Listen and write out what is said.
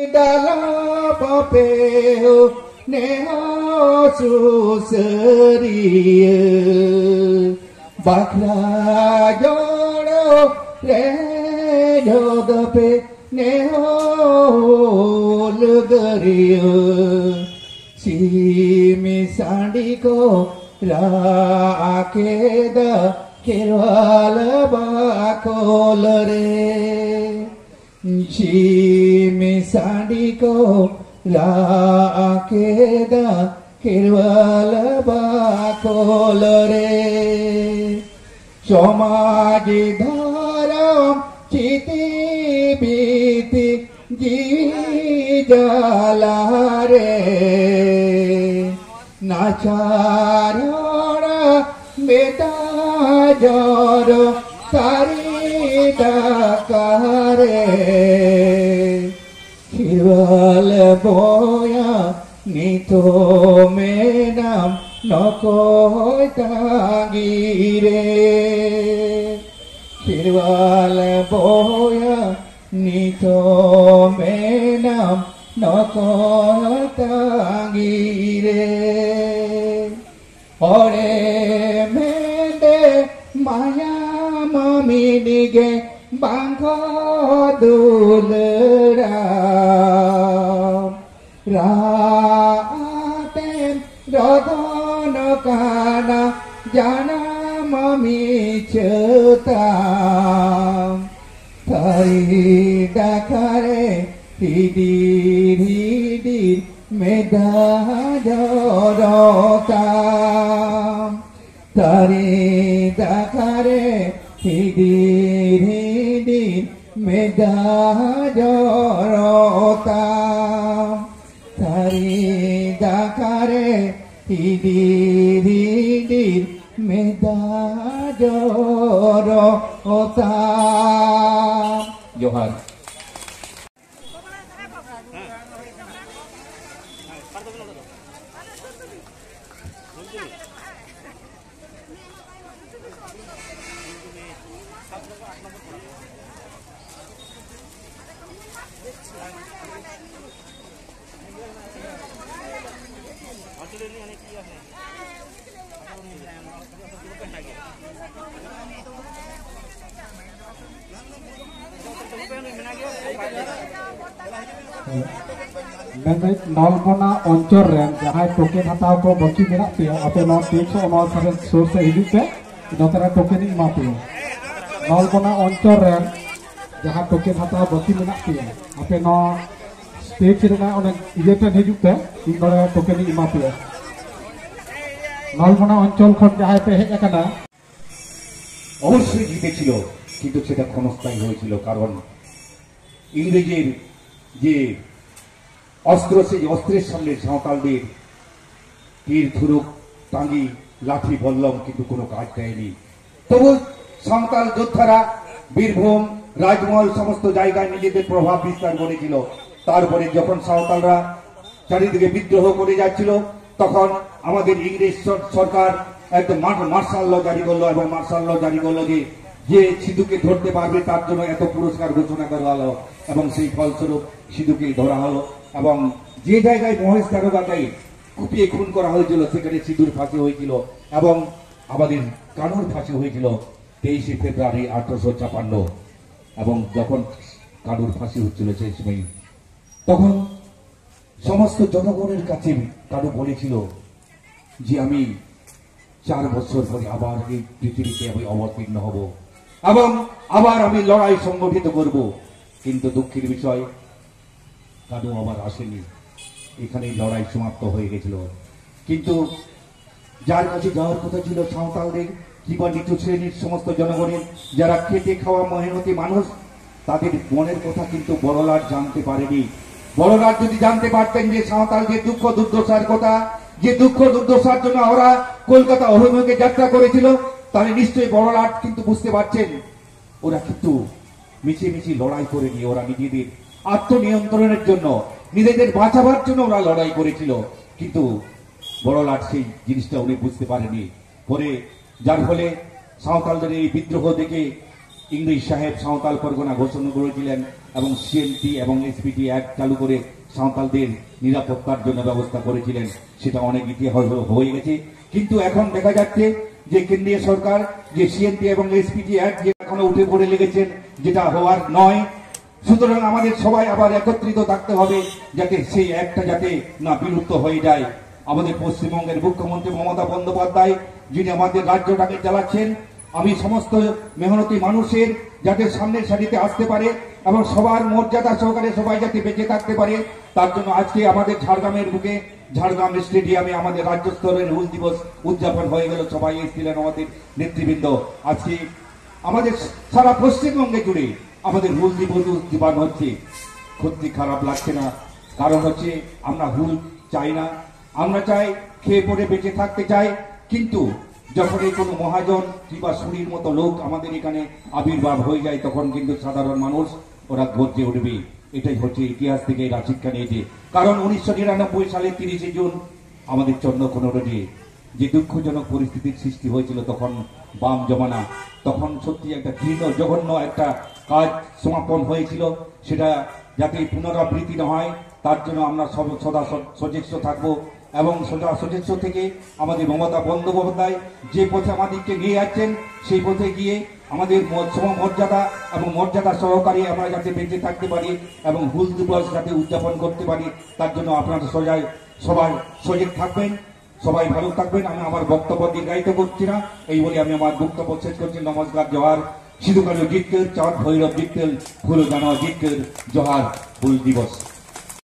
Dalam papeo neho suseria bakra jodo re jogape neho lugaria simi sandiko rakeda kirwala bakolare Shimi Sandiko Rakeda Kirwala Bakolare Somaji Dharam Chiti Biti Jijalare Nacharora Beta Joro Karida Kare Kirwal Boya Nito Menam Nokoi Tagire Kirwal Boya Nito Menam Nokoi Tagire Ore Mende Maya Mamidige Bangko Dulera Raten Rodono Kana Jana Mami Chuta Tari Dakare Hidir Meda Jorota Tari Dakare Hidir Meda Jorota Tari Dakare Hidir Meda Jorota Johar नलगोना अंचल जहाँ token हताव को बाकी मेरा पे अपने नौ 309 सोर से हिजू पे नौतरा टोकेन इमा पे नलगोना अंचल जहाँ टोकेन हताव बाकी मेरा पे अपने नौ स्टेज रेना उन्हें ये टेन हिजू पे इनका टोकेन इमा पे नलगोना अंचल खन जहाँ पे है क्या ना অবশ্যই জিতেছিল কিন্তু সেটা ক্ষণস্থায়ী হয়েছিল কারণ ইংরেজের যে অস্ত্র সেই অস্ত্রের সামনে সাঁওতালদের তীর ধনুক টাঙ্গি লাঠি বল্লম কিন্তু কোনো কাজ দেয়নি তবু সাঁওতাল যোদ্ধারা বীরভূম রাজমহল সমস্ত জায়গায় নিজেদের প্রভাব বিস্তার করেছিল তারপরে যখন সাঁওতালরা চারিদিকে বিদ্রোহ করে যাচ্ছিল তখন আমাদের ইংরেজ সরকার একদম মার্শাল ল জারি করলো এবং মার্শাল ল জারি করলো যে সিধুকে ধরতে পারবে তার জন্য এত পুরস্কার ঘোষণা করা হলো এবং সেই ফলস্বরূপ সিধুকে ধরা হলো এবং যে জায়গায় মহেশ দারোগাকে কুপিয়ে খুন করা হয়েছিল সেখানে সিধুর ফাঁসি হয়েছিল এবং আমাদের কানুর ফাঁসি হয়েছিল 23 ফেব্রুয়ারি 1856 এবং যখন কানুর ফাঁসি হচ্ছিল সেই সময় তখন সমস্ত জনগণের কাছে কানু বলেছিল যে আমি 4 বছর পরে আবার এই পৃথিবীতে আমি অবতীর্ণ হব এবং আবার আমি লড়াই সংগঠিত করব কিন্তু দুঃখের বিষয় কানু আবার আসেনি এখানে লড়াই সমাপ্ত হয়ে গেছিল কিন্তু যার কাছে যাওয়ার কথা ছিল সাঁওতালদের কিংবা নিচু শ্রেণীর সমস্ত জনগণের যারা খেটে খাওয়া মেহনতি মানুষ তাদের মনের কথা কিন্তু বড়লাট জানতে পারেনি বড়লাট যদি জানতে পারতেন যে সাঁওতালদের দুঃখ দুর্দশার কথা যে দুঃখ দুর্দশার জন্য ওরা কলকাতা অভিমুখে যাত্রা করেছিল তাহলে নিশ্চয়ই বড়লাট কিন্তু বুঝতে পারছেন ওরা কিন্তু মিছিমিছি লড়াই করেনি ওরা নিজেদের আত্মনিয়ন্ত্রণের জন্য নিজেদের বাঁচাবার জন্য ওরা লড়াই করেছিল কিন্তু বড়লাট সেই জিনিসটা উনি বুঝতে পারেনি পরে যার ফলে সাঁওতালদের এই বিদ্রোহ দেখে ইংরেজ সাহেব সাঁওতাল পরগনা ঘোষণা করেছিলেন এবং সিএনটি এবং এসপিটি অ্যাক্ট চালু করে সাঁওতালদের নিরাপত্তার জন্য ব্যবস্থা করেছিলেন, সেটা অনেক ইতিহাস হয়ে গেছে। কিন্তু এখন দেখা যাচ্ছে যে কেন্দ্রীয় সরকার যে সিএনটি এবং এসপিটি অ্যাক্ট যে এখনো উঠে পড়ে লেগেছেন, যেটা হওয়ার নয়। সুতরাং আমাদের সবাই আবার একত্রিত থাকতে হবে যাতে সেই অ্যাক্টটা যাতে না বিলুপ্ত হয়ে যায়। আমাদের পশ্চিমবঙ্গের মুখ্যমন্ত্রী মমতা বন্দ্যোপাধ্যায়, যিনি আমাদের রাজ্যটাকে চালাচ্ছেন, আমি সমস্ত মেহনতি মানুষের যাতে সামনের সারিতে আসতে পারে এবং সবার মর্যাদা সহকারে সবাই যাতে বেঁচে থাকতে পারে, তার জন্য আজকে আমাদের ঝাড়গ্রামের বুকে ঝাড়গ্রাম স্টেডিয়ামে আমাদের রাজ্য স্তরের হুল দিবস উদযাপন হয়ে গেল। সবাই এসেছিলেন আমাদের নেতৃবৃন্দ। আজকে আমাদের সারা পশ্চিমবঙ্গে জুড়ে আমাদের হুল দিবস উদযাপন হচ্ছে। সত্যি খারাপ লাগছে না, কারণ হচ্ছে আমরা হুল চাই না, আমরা চাই খেয়ে পড়ে বেঁচে থাকতে চাই। কিন্তু যখন এই কোনো মহাজন কিংবা সুরির মতো লোক আমাদের এখানে আবির্ভাব হয়ে যায়, তখন কিন্তু সাধারণ মানুষ ওরা গর্জে উঠবে। এটাই হচ্ছে ইতিহাস থেকে এরা শিক্ষা নিয়েছে। কারণ 1999 সালের 30শে জুন আমাদের চন্দ্রকোনা রোডে যে দুঃখজনক পরিস্থিতির সৃষ্টি হয়েছিল, তখন বাম জমানা, তখন সত্যি একটা ঘৃণ্য জঘন্য একটা কাজ সমাপন হয়েছিল। সেটা যাতে পুনরাবৃত্তি না হয় তার জন্য আমরা সদা সচেষ্ট থাকবো এবং সদা সচেষ্ট থেকে আমাদের মমতা বন্দ্যোপাধ্যায় যে পথে আমাদেরকে নিয়ে যাচ্ছেন, সেই পথে গিয়ে আমাদের সমমর্যাদা এবং মর্যাদা সহকারে আমরা যাতে বেঁচে থাকতে পারি এবং হুল দিবস যাতে উদযাপন করতে পারি, তার জন্য আপনারা সবাই সজাগ থাকবেন, সবাই ভালো থাকবেন। আমি আমার বক্তব্য দীর্ঘায়িত করছি না, এই বলে আমি আমার বক্তব্য শেষ করছি। নমস্কার, জোহার। সিধু কালু জিতকের, চাঁদ ভৈরব জিতকের, ফুল গানা জিতকের, জোহার। হুল দিবস।